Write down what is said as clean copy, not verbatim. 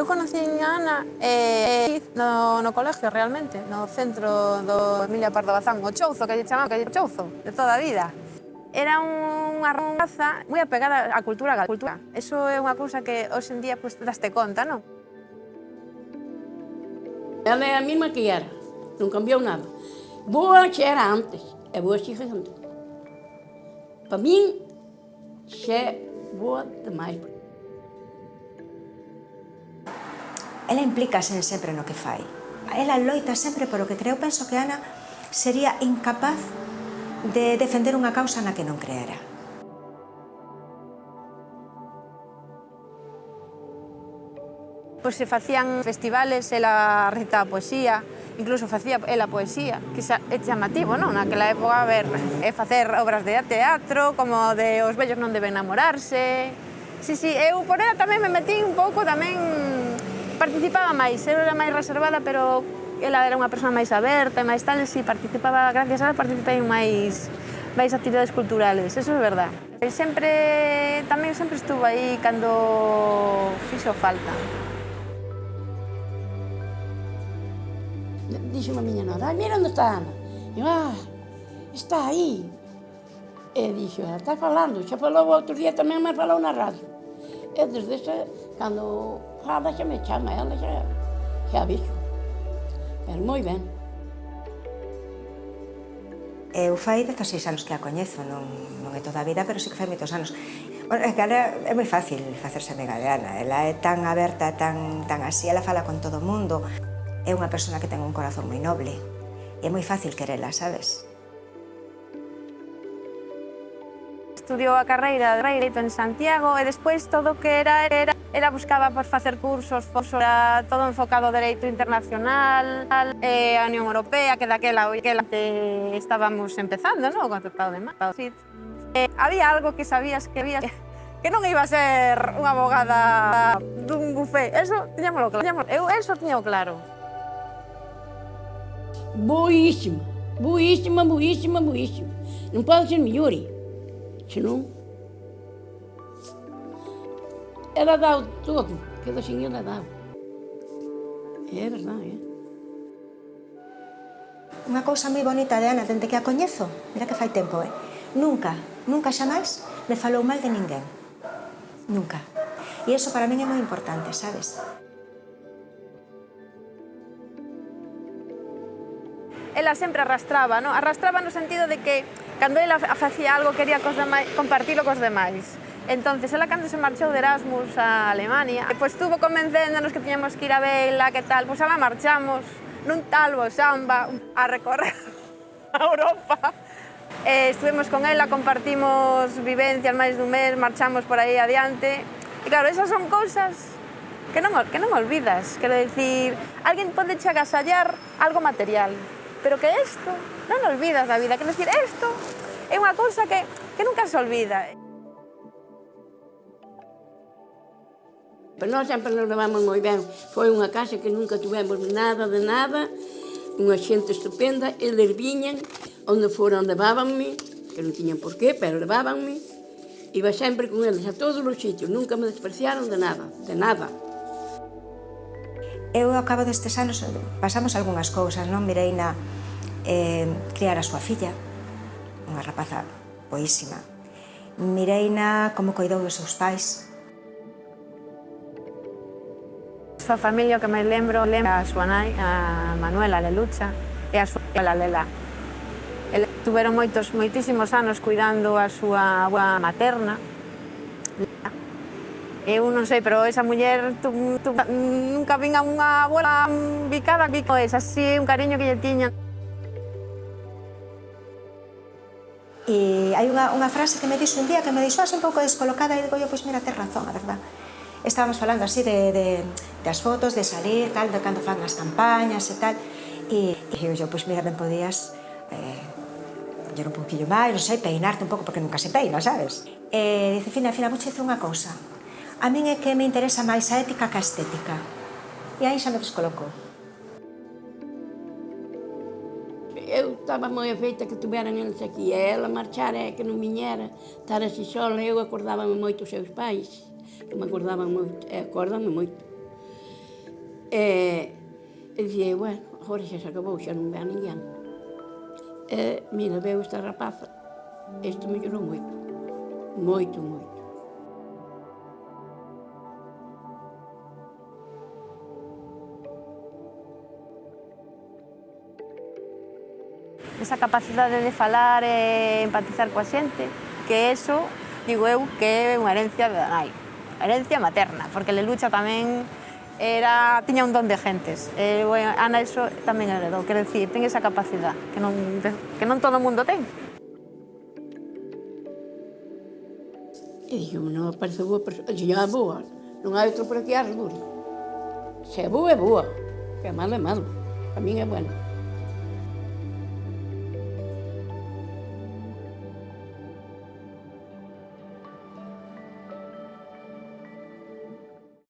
Eu conocín a Ana no colegio, realmente, no centro do Emilia Pardo Bazán, o Chouzo, que lle chamaban, que lle Chouzo, de toda a vida. Era unha raza moi apegada á cultura galega. Eso é unha cousa que hoxe en día pues, daste conta, non? Ela é a mesma que era, non cambiou nada. Boa que era antes, é boa que antes. Para min, é boa demais. Ela implícase sempre no que fai. Ela loita sempre polo que creo. Penso que Ana sería incapaz de defender unha causa na que non creera. Pois se facían festivales, ela recitaba poesía, incluso facía ela poesía, que é chamativo, non? Naquela época, a ver, facer obras de teatro, como de Os vellos non deben namorarse. Sí, eu por ela tamén me metí un pouco, tamén participaba máis, eu era máis reservada, pero ela era unha persoa máis aberta e máis tal, e si participaba, gracias a ela, participei en máis actividades culturales, eso é verdad. Tamén sempre estuvo aí cando fixo falta. Dixo a miña nora, mira onde está Ana. Eu, está aí. E dixo, ela está falando, xa falou outro día tamén, me falou na radio. E desde ese, cando fala, xa me chama, ela xa dixo. Pero moi ben. Eu fai 16 anos que a coñezo, non é toda a vida, pero sí que fai moitos anos. Bueno, é que é moi fácil facerse amiga de Ana, ela é tan aberta, tan así, ela fala con todo o mundo. É unha persona que ten un corazón moi noble e é moi fácil querela, sabes? Estudiou a carreira de Dereito en Santiago e despois todo o que era buscaba por facer cursos, era todo enfocado ao Dereito Internacional, a Unión Europea, que daquela estábamos empezando, non? Con o Tratado de Madrid. Había algo que sabías que non iba a ser unha abogada dun bufé, eso tiñámolo claro. Eu eso tiño claro. Boísima, boísima, boísima, boísima. Non pode ser mellor, senón. Ela dá todo, que sin ela dá. É verdade, Unha cousa moi bonita de Ana, dende que a coñezo, mira que fai tempo, nunca xamais me falou mal de ninguén. Nunca. E iso para min é moi importante, sabes? Ela sempre arrastraba, non? Arrastraba no sentido de que cando ela facía algo quería compartilo cos demais. Entonces, ela cando se marchou de Erasmus a Alemania, pois estuvo convencéndonos que tiñamos que ir a vela, que tal, pois ala marchamos nun talbo samba a recorrer a Europa. Estuvemos con ela, compartimos vivencias máis dun mes, marchamos por aí adiante. E claro, esas son cousas que non olvidas. Quero dicir, alguén pode che agasallar algo material, pero que isto non olvidas da vida. Quero dicir, isto é unha cousa que nunca se olvida. Pero nós sempre nos levamos moi ben. Foi unha casa que nunca tivemos nada de nada, unha xente estupenda, eles viñan, onde foran levábanme, que non tiñan porqué, pero levábanme. Iba sempre con eles a todos os sitios, nunca me despreciaron de nada, de nada. Eu, ao cabo destes anos, pasamos algunhas cousas, non? Mireina criar a súa filla, unha rapaza boísima. Mireina como coidou dos seus pais. A súa familia, o que máis lembro, a súa nai, a Manuela Lelucha, e a súa Lela. Tuveron moitísimos anos cuidando a súa avó materna. Eu non sei, pero esa muller nunca vin a unha abuela bicada, así, un cariño que lle tiña. E hai unha frase que me dixo un día que me deixou así un pouco descolocada e digo eu, pois mira, tes razón, a verdad. Estábamos falando así das fotos, de salir, tal, de cando fan as campañas e tal, e eu, pois mira, ben podías poñer un pouquillo máis, non sei, peinarte un pouco, porque nunca se peina, sabes? E dice, Fina, vouche dicir unha cousa. A min é que me interesa máis a ética que a estética. E aí xa me descolocou. Eu estaba moi afeita que tuveran eles aquí, e ela marchara e que non viñera, estar así sola, eu acordábame moito os seus pais, que me acordaban moito, e acórdame moito. E dicía, bueno, agora xa se acabou, xa non ve a ninguén. Mira, veo esta rapaza, isto mellorou moito. Moito, moito. Esa capacidade de falar e empatizar coa xente, que eso, digo eu, que é unha herencia da nai, herencia materna, porque Lelucha tamén tiña un don de gentes. Ana eso tamén heredou, quero dicir, ten esa capacidade que non todo o mundo ten. E dixo, non parece boa persoa. Dixo, boa, non hai outro por aquí a redure. Se é boa, é boa. Se é malo, é malo. A min é bueno.